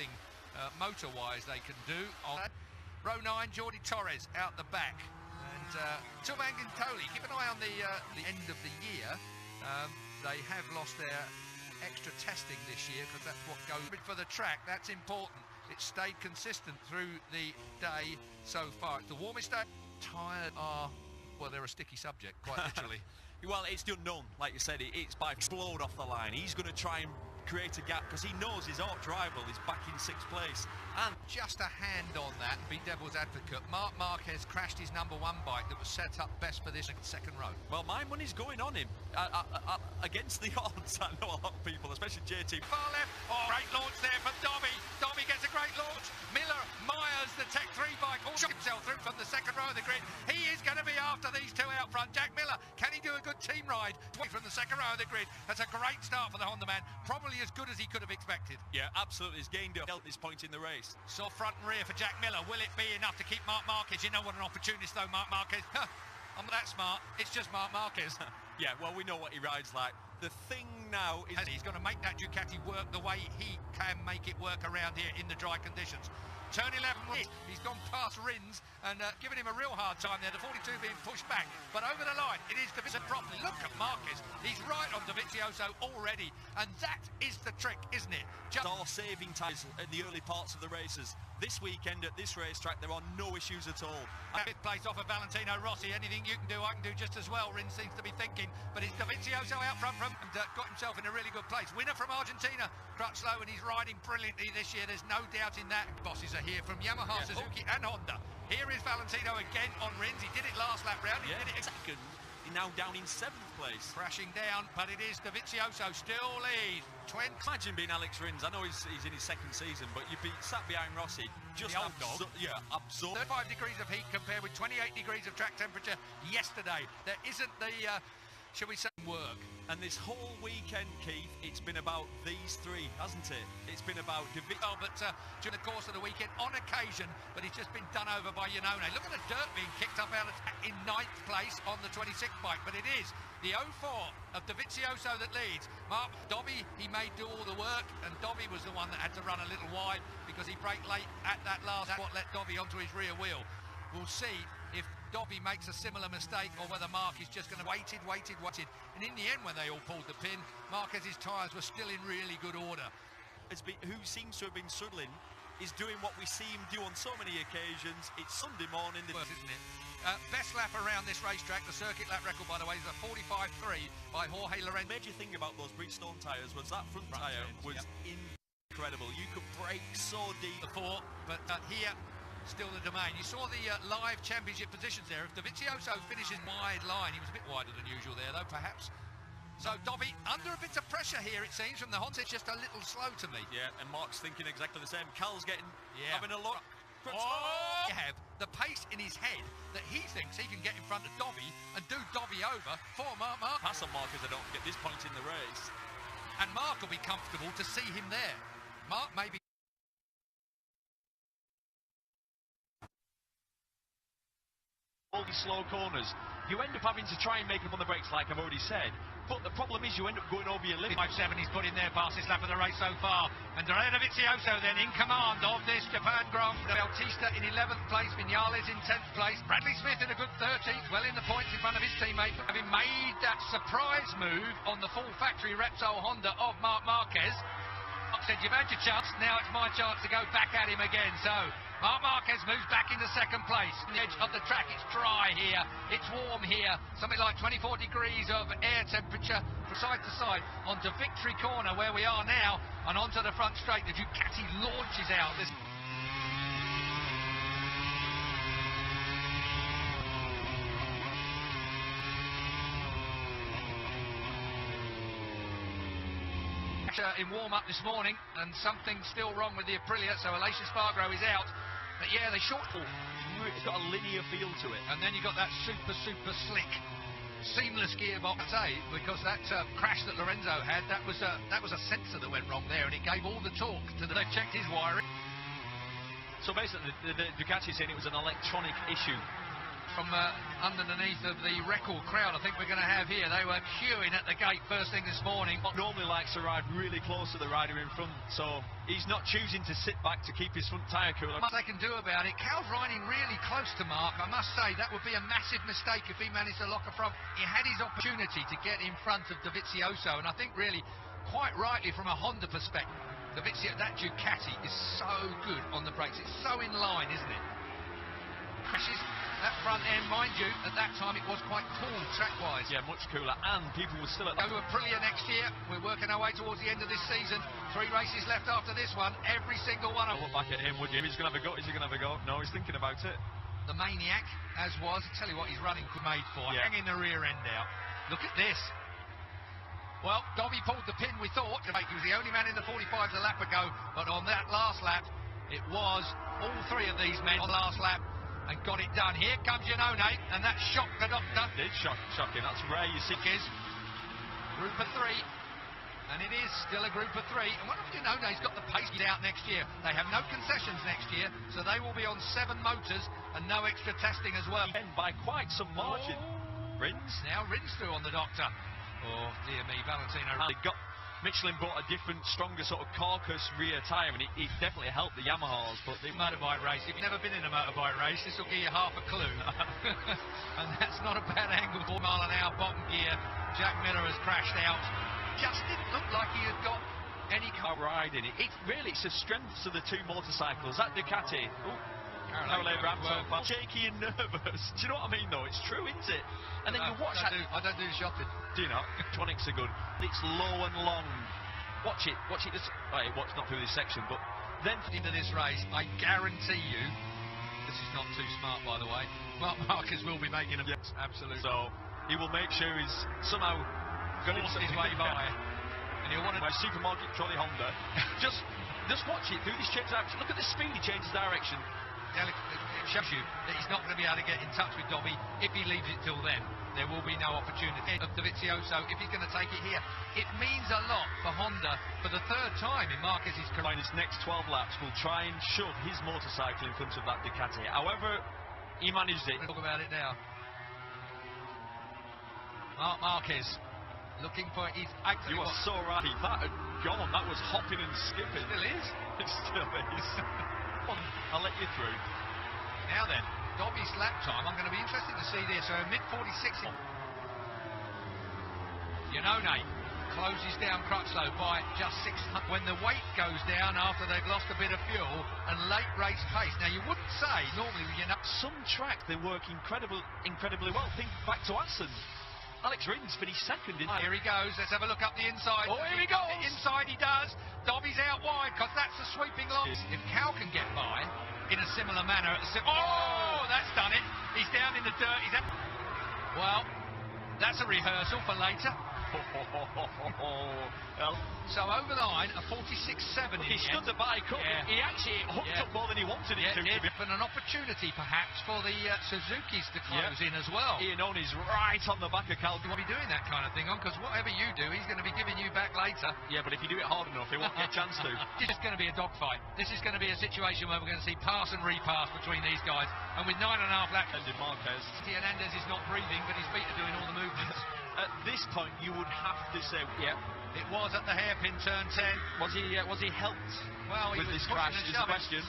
nothing motor-wise they can do. On row 9, Jordi Torres out the back. And Tilman Gintoli, keep an eye on the end of the year. They have lost their extra testing this year because that's what goes for the track. That's important. It stayed consistent through the day so far. It's the warmest day. Tired are, well, they're a sticky subject, quite literally. Well, it's the unknown, like you said. It's by explode off the line. He's going to try and create a gap because he knows his arch rival is back in 6th place. And just a hand on that, be devil's advocate. Marc Marquez crashed his #1 bike that was set up best for this second row. Well, my money's going on him. Against the odds, I know a lot of people, especially JT. Far left. Oh, great launch there from Dobby. Dobby gets a great launch. Miller, Myers, the Tech 3 bike, all shook himself through from the second row of the grid. He is going to be after these two out front. Jack Miller, can he do a good team ride from the second row of the grid? That's a great start for the Honda man. Probably as good as he could have expected. Yeah, absolutely. He's gained up at this point in the race. Soft front and rear for Jack Miller. Will it be enough to keep Marc Marquez? You know what an opportunist though, Marc Marquez. I'm not that smart. It's just Marc Marquez. Yeah, well, we know what he rides like. The thing now is he's going to make that Ducati work the way he can make it work around here in the dry conditions. Turn 11, he's gone past Rins and giving him a real hard time there. The 42 being pushed back, but over the line, it is Davizioso properly. Look at Marquez, he's right on Davizioso already, and that is the trick, isn't it? Just all saving ties in the early parts of the races. This weekend at this racetrack, there are no issues at all. Fifth place off of Valentino Rossi. Anything you can do, I can do just as well, Rins seems to be thinking, but it's Davizioso out front from and got himself in a really good place. Winner from Argentina, Crutchlow, and he's riding brilliantly this year, there's no doubt in that. Bosses are here from Yamaha, Suzuki and Honda. Here is Valentino again on Rins. He did it last lap round. He did it second. He's now down in 7th place. Crashing down, but it is Davizioso still lead. Imagine being Alex Rins. I know he's in his 2nd season, but you'd be sat behind Rossi. Just the old dog. Yeah, absorbed. 35 degrees of heat compared with 28 degrees of track temperature yesterday. There isn't the, shall we say, work. And this whole weekend, Keith, it's been about these three, hasn't it? It's been about Oh, but during the course of the weekend, on occasion, but he's just been done over by Iannone. Look at the dirt being kicked up out of in 9th place on the 26th bike, but it is the 04 of Davizioso that leads. Mark Dobby, he may do all the work, and Dobby was the one that had to run a little wide because he braked late at that last. That's what let Dobby onto his rear wheel. We'll see if Dobby makes a similar mistake or whether Marc is just going to waited. And in the end, when they all pulled the pin, Marquez's tyres were still in really good order. Who seems to have been struggling is doing what we see him do on so many occasions. It's Sunday morning. Isn't it? Best lap around this racetrack, the circuit lap record, by the way, is a 45.3 by Jorge Lorenzo. What made you think about those Bridgestone tyres was that front tyre was incredible. You could brake so deep. Before, but here, still the domain. You saw the live championship positions there. If Davizioso finishes wide line, he was a bit wider than usual there, though, perhaps. So Dobby under a bit of pressure here, it seems, from the Honda. It's just a little slow to me. Yeah, and Mark's thinking exactly the same. Cal's having a look. Oh! You have the pace in his head that he thinks he can get in front of Dobby and do Dobby over for Marc Marquez. Pass on Marquez, I don't get this point in the race. And Marc will be comfortable to see him there. Marc may be. All these slow corners, you end up having to try and make up on the brakes, like I've already said. But the problem is you end up going over your limit. 5.7 he's put in there past this lap of the race so far. And Davizioso then in command of this Japan Grand Prix. Bautista in 11th place, Vinales in 10th place. Bradley Smith in a good 13th, well in the points in front of his teammate. Having made that surprise move on the full factory Repsol Honda of Marc Marquez. Marc said, you've had your chance, now it's my chance to go back at him again. So Marc Marquez moves back into 2nd place. On the edge of the track, it's dry here, it's warm here, something like 24 degrees of air temperature from side to side onto Victory Corner where we are now, and onto the front straight. The Ducati launches out this. In warm-up this morning, and something's still wrong with the Aprilia, so Aleix Espargaro is out. But yeah, they shortfall. It's got a linear feel to it. And then you've got that super slick, seamless gearbox, because that crash that Lorenzo had, that was a sensor that went wrong there, and it gave all the torque to the. They've checked his wiring. So basically, the Ducati saying it was an electronic issue. from underneath of the record crowd I think we're going to have here. They were queuing at the gate first thing this morning. Normally likes to ride really close to the rider in front, so he's not choosing to sit back to keep his front tyre cooler. What they can do about it. Cal's riding really close to Marc. I must say that would be a massive mistake if he managed to lock a front. He had his opportunity to get in front of Dovizioso, and I think really quite rightly from a Honda perspective, that Ducati is so good on the brakes. It's so in line, isn't it? Crashes that front end, mind you, at that time it was quite cool track-wise. Yeah, much cooler, and people were still at Go to Aprilia next year. We're working our way towards the end of this season. 3 races left after this one. Every single one of them. Look back at him, would you? He's going to have a go. Is he going to have a go? No, he's thinking about it. The maniac, as was. I tell you what, he's running made for. Yeah. Hanging the rear end out. Look at this. Well, Dobby pulled the pin, we thought. He was the only man in the 45s a lap ago, but on that last lap, it was all 3 of these men on the last lap and got it done. Here comes Janone, and that shocked the doctor. It did shock him. That's rare, you see. Group of 3, and it is still a group of 3. And what if Janone's got the pace out next year? They have no concessions next year, so they will be on 7 motors and no extra testing as well. And by quite some margin. Rins. Now Rins through on the doctor. Oh, dear me, Valentino. Michelin bought a different, stronger sort of carcass rear tyre, and it definitely helped the Yamahas. But the motorbike race, if you've never been in a motorbike race, this will give you half a clue. And that's not a bad angle. 4 mile an hour bottom gear. Jack Miller has crashed out. Just didn't look like he had got any car riding it. It's the strengths of the 2 motorcycles. That Ducati. Caroline Abrams, shaky and nervous. Do you know what I mean, though? It's true, isn't it? And then you watch that. I don't do shopping. Do you not? Electronics are good. It's low and long. Watch it. Watch not through this section, but then into this race, I guarantee you, this is not too smart, by the way. Marquez will be making a absolute. So he will make sure he's somehow got his way by, and he'll want to my supermarket trolley Honda. just watch it through this change direction. Look at the speed he changes direction. It shows you that he's not going to be able to get in touch with Dobby if he leaves it till then. There will be no opportunity of Dovizioso if he's going to take it here. It means a lot for Honda for the 3rd time in Marquez's career. In his next 12 laps, will try and shove his motorcycle in front of that Ducati. However, he managed it. We'll talk about it now. Marc Marquez looking for his. You were so right. That had gone. That was hopping and skipping. It still is. It still is. I'll let you through. Now then, Dobby's lap time. I'm going to be interested to see this. So mid-46. Janone closes down Crutchlow by just 600. When the weight goes down after they've lost a bit of fuel and late race pace. Now you wouldn't say normally some track they work incredibly well. Think back to Assen. Alex Rins finished 2nd in. Here he goes. Let's have a look up the inside. Oh, here he goes. The inside he does. Dobby's out wide because that's a sweeping line. If Cal can get by in a similar manner. Oh, that's done it. He's down in the dirt. Well, that's a rehearsal for later. Well, so over the line, a 46.7. He stood the bike up. Yeah. He actually hooked up more than he wanted it to. And an opportunity perhaps for the Suzukis to close in as well. Ian Owen is right on the back of Cal. You won't be doing that kind of thing on, because whatever you do, he's going to be giving you back later. Yeah, but if you do it hard enough, he won't get a chance to. This is going to be a dogfight. This is going to be a situation where we're going to see pass and repass between these guys. And with 9.5 laps, ended Marquez. Hernandez is not breathing, but his feet are doing all the movements. At this point, you would have to say, yeah, it was at the hairpin turn 10. Was he helped with this crash? Is the question.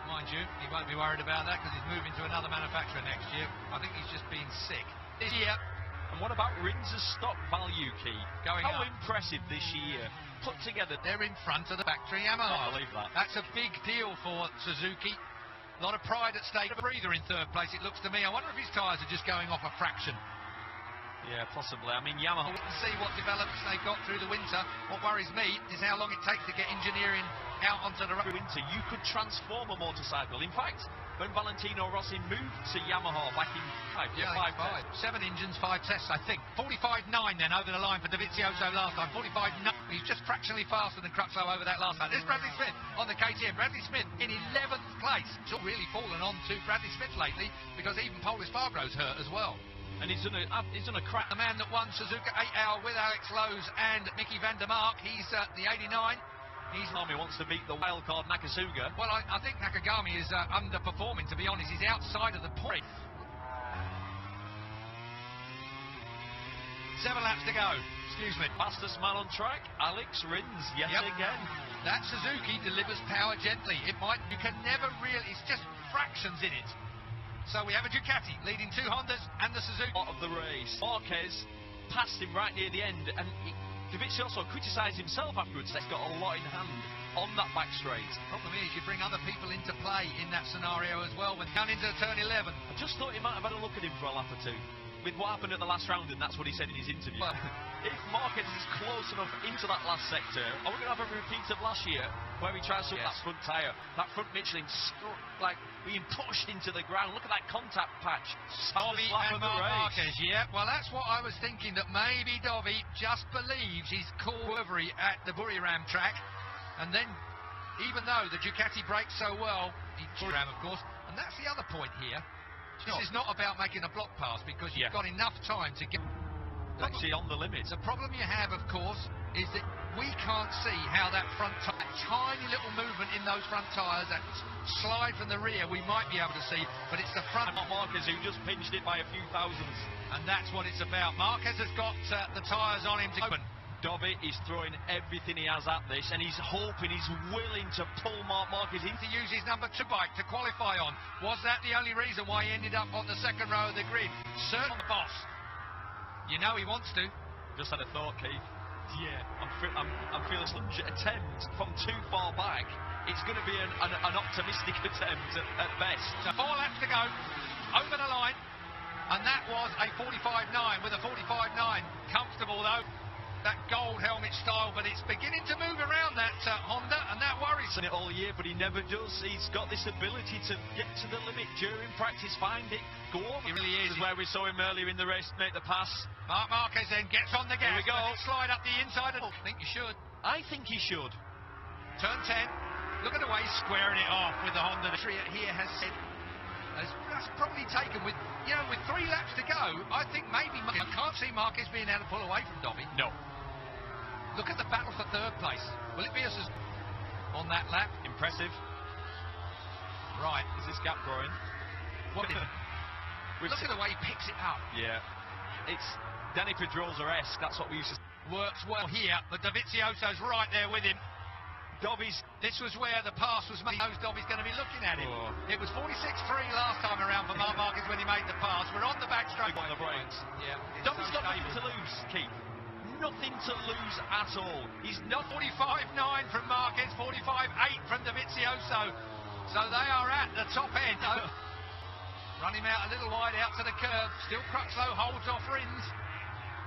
Mind you, he won't be worried about that because he's moving to another manufacturer next year. I think he's just been sick this year. And what about Rins' stock value key? How up. Impressive this year. Put together. They're in front of the factory Yamaha. I believe that. That's a big deal for Suzuki. A lot of pride at stake. A breather in 3rd place, it looks to me. I wonder if his tyres are just going off a fraction. Yeah, possibly. I mean, Yamaha. We'll see what developments they've got through the winter. What worries me is how long it takes to get engineering out onto the road. Winter, you could transform a motorcycle. In fact, when Valentino Rossi moved to Yamaha back in 5 7 engines, 5 tests, I think. 45.9 then over the line for Dovizioso last time. 45.9. He's just fractionally faster than Crutchlow over that last time. There's Bradley Smith on the KTM. Bradley Smith in 11th place. It's all really fallen on to Bradley Smith lately because even Paul Espargaro's hurt as well. And he's done a crack. The man that won Suzuka 8 Hour with Alex Lowe's and Mickey van der Mark. He's the 89. Army wants to beat the wildcard Nakasuga. Well, I think Nakagami is underperforming, to be honest. He's outside of the point. 7 laps to go. Excuse me. Fastest man on track, Alex Rins, yet again. That Suzuki delivers power gently. You can never really, it's just fractions in it. So we have a Ducati leading 2 Hondas and the Suzuki. Out of the race. Marquez passed him right near the end, and Dovizioso criticised himself afterwards. He's got a lot in hand on that back straight. Problem is, you bring other people into play in that scenario as well. When down into turn 11. I just thought he might have had a look at him for a lap or two. With what happened at the last round, and that's what he said in his interview. Well, if Marquez is close enough into that last sector, are we going to have a repeat of last year where he tries to hit that front tyre, that front Michelin struck, like being pushed into the ground? Look at that contact patch. Dovi and Marquez, yeah. Well, that's what I was thinking, that maybe Dovi just believes he's caught Overy at the Buriram track, and then, even though the Ducati brakes so well, he Buriram, of course, and that's the other point here. This is not about making a block pass, because you've got enough time to get... Actually on the limit. The problem you have, of course, is that we can't see how that front tyre, tiny little movement in those front tyres, that slide from the rear, we might be able to see, but it's the front... Marquez who just pinched it by a few thousandths. And that's what it's about. Marquez has got the tyres on him to open. Dovi is throwing everything he has at this, and he's hoping, he's willing to pull Marquez in. To use his number 2 bike to qualify on. Was that the only reason why he ended up on the second row of the grid? Certainly the boss. You know he wants to. Just had a thought, Keith. Yeah, I'm feeling lunge attempt from too far back. It's going to be an optimistic attempt at best. So 4 laps to go, over the line, and that was a 45.9 with a 45.9. Comfortable though. That gold helmet style, but it's beginning to move around that Honda, and that worries him. It all year, but he never does. He's got this ability to get to the limit during practice, find it, go over. He really is. This is where we saw him earlier in the race make the pass. Marc Marquez then gets on the gas. Here we go. Slide up the inside. I think you should. I think he should. Turn 10. Look at the way he's squaring it off with the Honda. The tree here has said, that's probably taken with 3 laps to go. I think maybe I can't see Marquez being able to pull away from Dovi. No. Look at the battle for 3rd place. Will it be us on that lap? Impressive. Right. Is this gap growing? Look at the way he picks it up. Yeah. It's Danny Pedrosa-esque. That's what we used to... Works well here, but Dovizioso's right there with him. This was where the pass was made. Dovi's going to be looking at him. It was 46.3 last time around for Marc Marquez when he made the pass. We're on the back straight. On the brakes. Yeah. Dovi's got nothing to lose, Keith. Nothing to lose at all. He's not 45.9 from Marquez, 45.8 from Dovizioso. So they are at the top end. Run him out a little wide out to the curve. Still Crutchlow holds off Rins.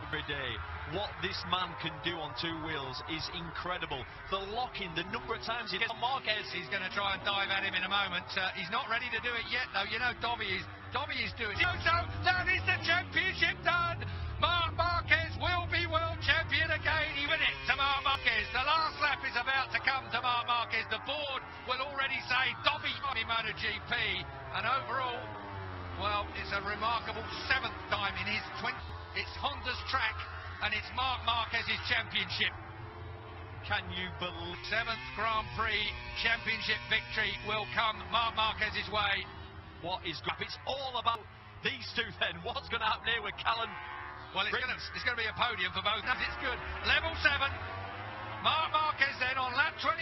Every day. What this man can do on 2 wheels is incredible. The lock-in, the number of times he gets on Marquez. He's going to try and dive at him in a moment. He's not ready to do it yet, though. You know, Dovi is doing it. So that is the championship done. Marc Marquez will be world champion again. He win it to Marc Marquez. The last lap is about to come to Marc Marquez. The board will already say Dovi won MotoGP. And overall, well, it's a remarkable 7th time in his 20. It's Honda's track, and it's Marc Marquez's championship. Can you believe 7th Grand Prix championship victory will come Marc Marquez's way. What is good? It's all about these two then. What's going to happen here with Callan? Well, it's going to be a podium for both. It's good. Level 7. Marc Marquez then on lap 24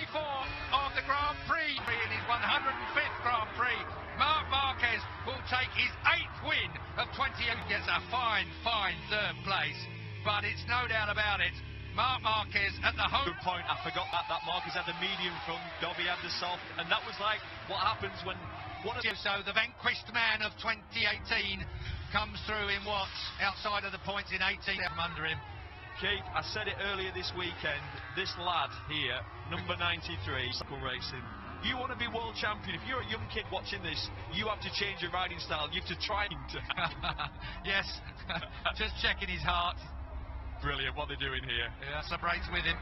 of the Grand Prix in his 105th Grand Prix. Marc Marquez will take his 8th win of 20 and gets a fine 3rd place. But it's no doubt about it. Marc Marquez at the home. Good point. I forgot that Marquez had the medium front, Dovi had the soft, and that was like what happens when one of the vanquished man of 2018 comes through in what's outside of the points in 18 from under him. Keith, I said it earlier this weekend, this lad here, number 93, cycle racing. You want to be world champion. If you're a young kid watching this, you have to change your riding style. You have to try to. Yes, just checking his heart. Brilliant what they're doing here. Yeah, celebrates with him.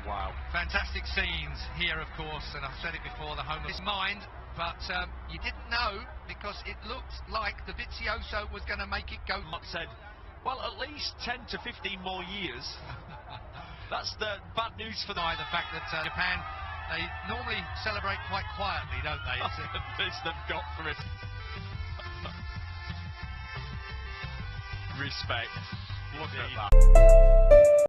Wow. Fantastic scenes here, of course, and I've said it before, the home of his mind. But you didn't know, because it looked like Dovizioso was going to make it go. Mark said, well, at least 10 to 15 more years. That's the bad news for them. The fact that Japan, they normally celebrate quite quietly, don't they? This they've got for it. Respect. Look indeed. at that.